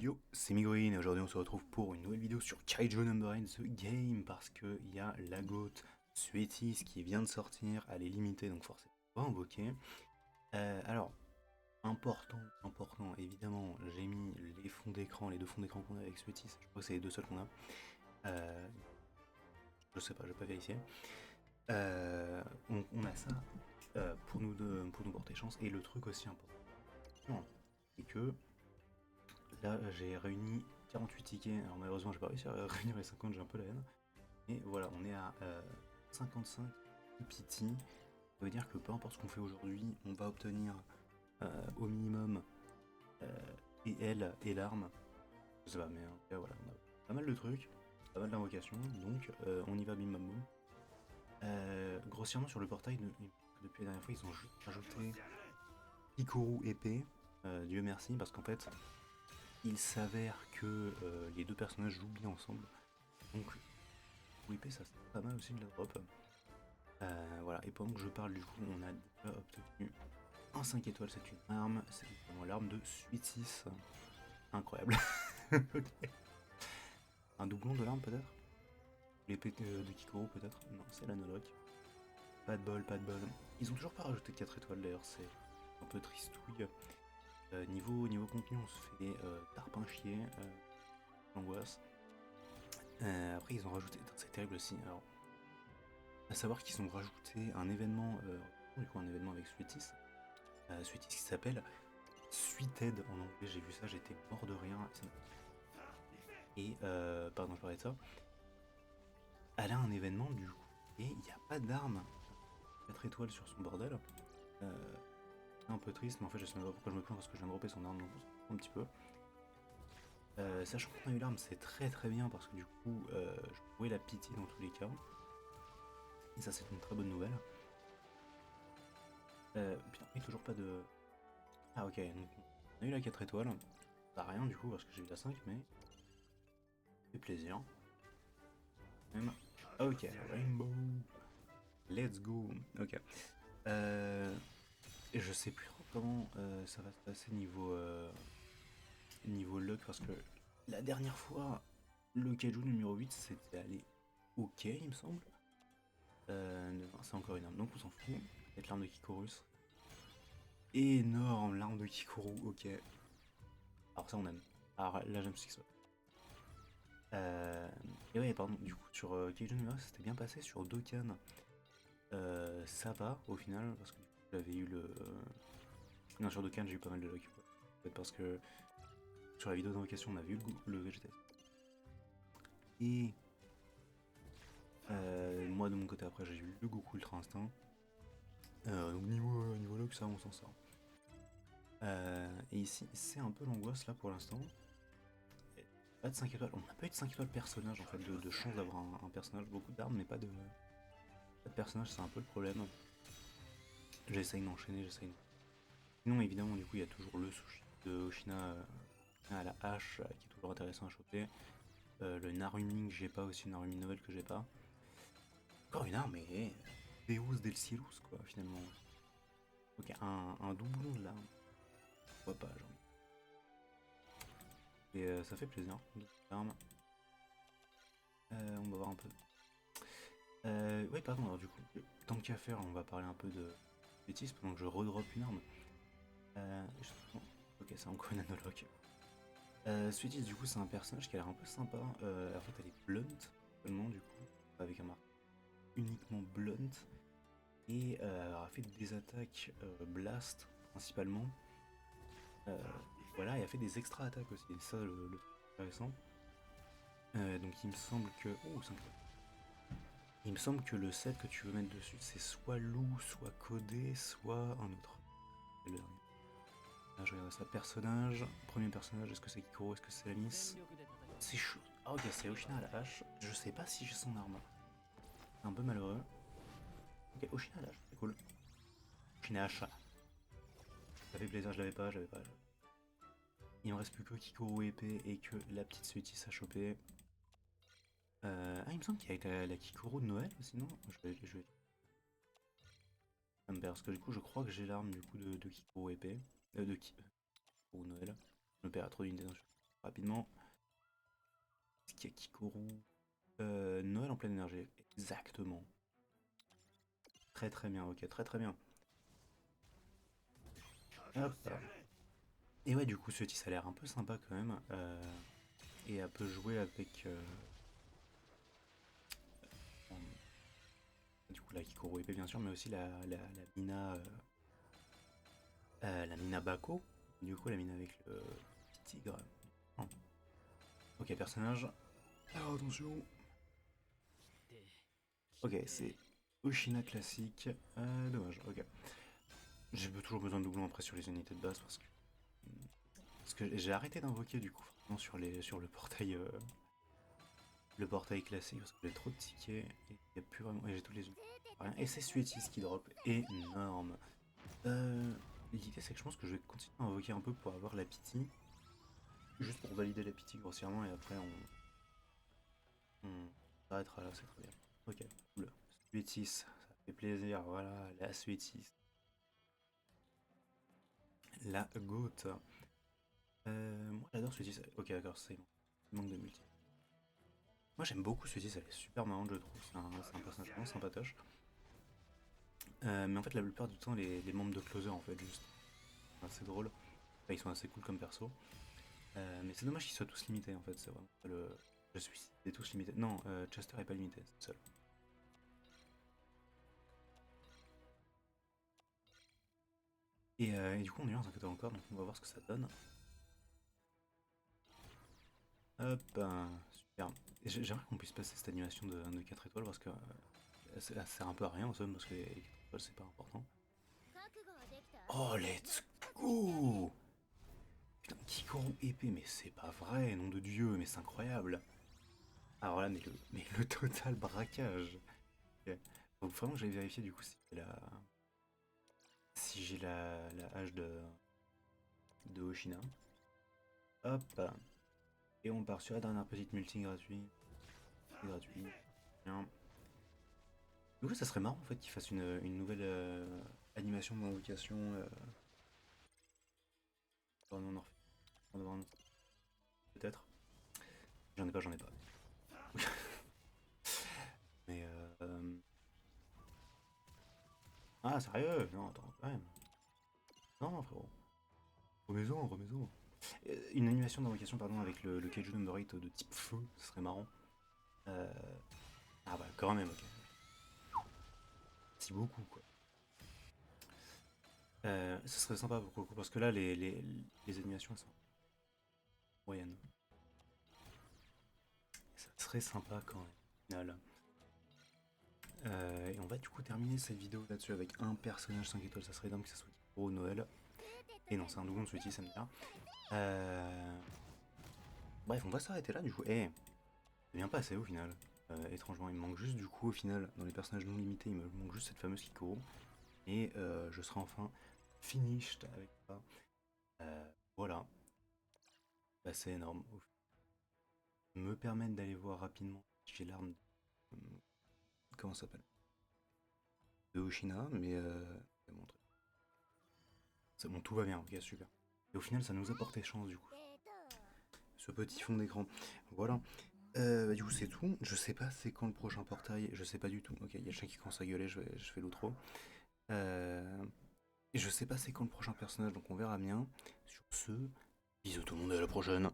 Yo, c'est Migorine et aujourd'hui on se retrouve pour une nouvelle vidéo sur Kaiju Number 8 The Game parce qu'il y a la GOAT Suetis qui vient de sortir, elle est limitée donc forcément on va invoquer. Alors, important, évidemment, j'ai mis les fonds d'écran, les deux fonds d'écran qu'on a avec Suetis, je crois que c'est les deux seuls qu'on a. Je sais pas, je vais pas vérifier. On a ça pour nous porter chance et le truc aussi important, c'est que là, j'ai réuni 48 tickets. Alors, malheureusement, j'ai pas réussi à réunir les 50, j'ai un peu la haine. Et voilà, on est à 55 PT. Ça veut dire que peu importe ce qu'on fait aujourd'hui, on va obtenir au minimum et elle et l'arme. Je sais pas, mais en tout cas, voilà, on a pas mal de trucs, pas mal d'invocations, donc on y va bim bam boum. Grossièrement, sur le portail, depuis la dernière fois, ils ont juste rajouté Hikaru épée. Dieu merci, parce qu'en fait, il s'avère que les deux personnages jouent bien ensemble. Donc, pour épée, ça c'est pas mal aussi de la drop. Voilà, et pendant que je parle, du coup, on a déjà obtenu un 5 étoiles, c'est une arme, c'est vraiment l'arme de Suite 6. Incroyable. Ok. Un doublon de l'arme peut-être. L'épée de Kikoro peut-être. Non, c'est la Nolok. Pas de bol, pas de bol. Ils ont toujours pas rajouté 4 étoiles d'ailleurs, c'est un peu tristouille. Niveau contenu, on se fait tarpin chier, l'angoisse. Après, ils ont rajouté. C'est terrible aussi. Alors, à savoir qu'ils ont rajouté un événement, du coup, un événement avec Suitis. Suitis qui s'appelle Suited en anglais. J'ai vu ça, j'étais mort de rien. Et, pardon, je parlais de ça. Elle a un événement du coup, et il n'y a pas d'arme. 4 étoiles sur son bordel. C'est un peu triste, mais en fait, je sais même pas pourquoi je me plains parce que je viens de dropper son arme, donc on s'en fout un petit peu. Sachant qu'on a eu l'arme, c'est très très bien parce que du coup, je pouvais la pitié dans tous les cas. Et ça, c'est une très bonne nouvelle. Putain, mais toujours pas de. Ah, ok, donc on a eu la 4 étoiles. Pas rien du coup parce que j'ai eu la 5, mais. Ça fait plaisir. Même. Ok, Rainbow. Let's go. Ok. Et je sais plus trop comment ça va se passer niveau luck parce que la dernière fois, le Kaiju numéro 8 c'était allé ok, il me semble. Non, c'est encore une arme, donc on s'en fout. Peut-être l'arme de Kikorus. Énorme, l'arme de Kikoru, ok. Alors ça on aime. Alors là j'aime ce qui se passe. Et ouais, pardon, du coup sur Kaiju numéro 1 c'était bien passé, sur Dokkan ça va au final, parce que du coup j'avais eu le... Non, sur Dokkan j'ai eu pas mal de luck. Peut-être parce que sur la vidéo d'invocation on a vu le végétal. Et moi de mon côté après j'ai eu le Goku Ultra Instinct. Donc niveau log ça on s'en sort. Et ici c'est un peu l'angoisse là pour l'instant. Pas de 5 étoiles, on n'a pas eu de 5 étoiles personnage en fait, de chance d'avoir un personnage, beaucoup d'armes mais pas de personnage, c'est un peu le problème. J'essaye d'enchaîner, j'essaye. Sinon évidemment du coup il y a toujours le sushi de Oshina à la hache qui est toujours intéressant à choper. Le Narumi que j'ai pas aussi, une Narumi novel que j'ai pas. Encore une arme, mais Deus del Cielus, quoi, finalement. Ok, un doublon de l'arme. Pourquoi pas, genre. Et ça fait plaisir. L'arme. On va voir un peu. Oui, pardon, alors du coup, tant qu'à faire, on va parler un peu de bêtises pendant que je redrop une arme. Ok, c'est encore une analogue. Sweeties, du coup, c'est un personnage qui a l'air un peu sympa. En fait, elle est blunt, seulement, du coup, avec un marque uniquement blunt. Et elle a fait des attaques blast, principalement. Voilà, et a fait des extra attaques aussi, et ça le intéressant. Donc il me semble que. Oh, 5 fois. Il me semble que le set que tu veux mettre dessus, c'est soit loup, soit codé, soit un autre. C'est le dernier. Là, je regarde ça. Personnage. Premier personnage, est-ce que c'est Kikoro, est-ce que c'est la Miss? C'est chaud. Ah, ok, c'est Oshina à la hache. Je sais pas si j'ai son arme. C'est un peu malheureux. Ok, Oshina à la hache, c'est cool. Oshina hache. Ça fait plaisir, je l'avais pas, j'avais pas. Il me reste plus que Kikoro épée et que la petite Suitis à choper. Ah, il me semble qu'il y a la Kikoro de Noël, sinon je vais... Ça me perd, parce que du coup je crois que j'ai l'arme du coup de Kikoro épée. De Kikoro Noël. Je me perds à trop d'unités. rapidement. Est-ce qu'il y a Kikoru? Noël en pleine énergie. Exactement. Très très bien, ok, très très bien. Hop. Et ouais, du coup, ce ça a l'air un peu sympa quand même. Et elle peut jouer avec. Du coup, la Kikoru épée, bien sûr, mais aussi la Mina. La Mina Bako. Du coup, la Mina avec le petit tigre. Oh. Ok, personnage. Alors, attention. Ok, c'est Oshina classique. Dommage, ok. J'ai toujours besoin de doublons après sur les unités de base parce que j'ai arrêté d'invoquer du coup sur le portail classique parce que j'ai trop de tickets et il n'y a plus vraiment. Et j'ai tous les rien. Et c'est Suetis qui drop énorme. L'idée c'est que je pense que je vais continuer à invoquer un peu pour avoir la pity. Juste pour valider la pity grossièrement et après on arrêtera là, c'est très bien. Ok, cool. Suetis, ça fait plaisir, voilà, la Suetis. La goat. Moi j'adore Suetis. Ok d'accord, c'est bon. Il manque de multi. Moi j'aime beaucoup Suetis, elle est super marrante je trouve. C'est un personnage vraiment sympatoche. Mais en fait la plupart du temps les membres de Closer en fait juste. C'est drôle. Enfin, ils sont assez cool comme perso. Mais c'est dommage qu'ils soient tous limités en fait, c'est vraiment le. Je suis ils tous limités. Non, Chester est pas limité, c'est le seul. Et du coup on est là dans un côté encore, donc on va voir ce que ça donne. Hop, super. J'aimerais qu'on puisse passer cette animation de 4 étoiles parce que ça sert un peu à rien en somme parce que les 4 étoiles c'est pas important. Oh let's go! Putain, Kikoru épée, mais c'est pas vrai, nom de Dieu, mais c'est incroyable. Alors là, mais le total braquage. Ok. Donc vraiment que j'allais vérifier du coup si j'ai la hache de Oshina. Hop. Et on part sur la dernière petite multi gratuite. C'est gratuit. Bien. Du coup, ça serait marrant en fait qu'ils fassent une nouvelle animation d'invocation. On en refait. On en peut-être. J'en ai pas. Mais ah, sérieux? Non, attends, quand même. Non, frérot. Remets-en, remets-en. Une animation d'invocation, pardon, avec le Kaiju Number 8 de type feu, ce serait marrant. Euh... Ah bah, quand même, ok. Si beaucoup, quoi. Ce serait sympa pour le coup, parce que là, les animations, elles sont moyennes. Ça serait sympa quand même, au final. Et on va du coup terminer cette vidéo là-dessus avec un personnage 5 étoiles, ça serait dingue que ça soit pour Noël. Et non, c'est un doublon de Sweetie, ça me dit. Bref, on va s'arrêter là du coup. Eh, c'est bien passé au final. Étrangement, il me manque juste du coup au final, dans les personnages non limités, il me manque juste cette fameuse Kikoru. Et je serai enfin finished avec ça. Voilà. Bah, c'est énorme. Me permettre d'aller voir rapidement si j'ai l'arme de... Comment ça s'appelle? De Oshina, mais c'est bon, c'est bon, tout va bien, ok, super. Et au final, ça nous a porté chance du coup. Ce petit fond d'écran. Voilà. Du coup, c'est tout. Je sais pas c'est quand le prochain portail. Je sais pas du tout. Ok, il y a le chien qui commence à gueuler, je fais l'outro. Et je sais pas c'est quand le prochain personnage, donc on verra bien. Sur ce, bisous tout le monde et à la prochaine.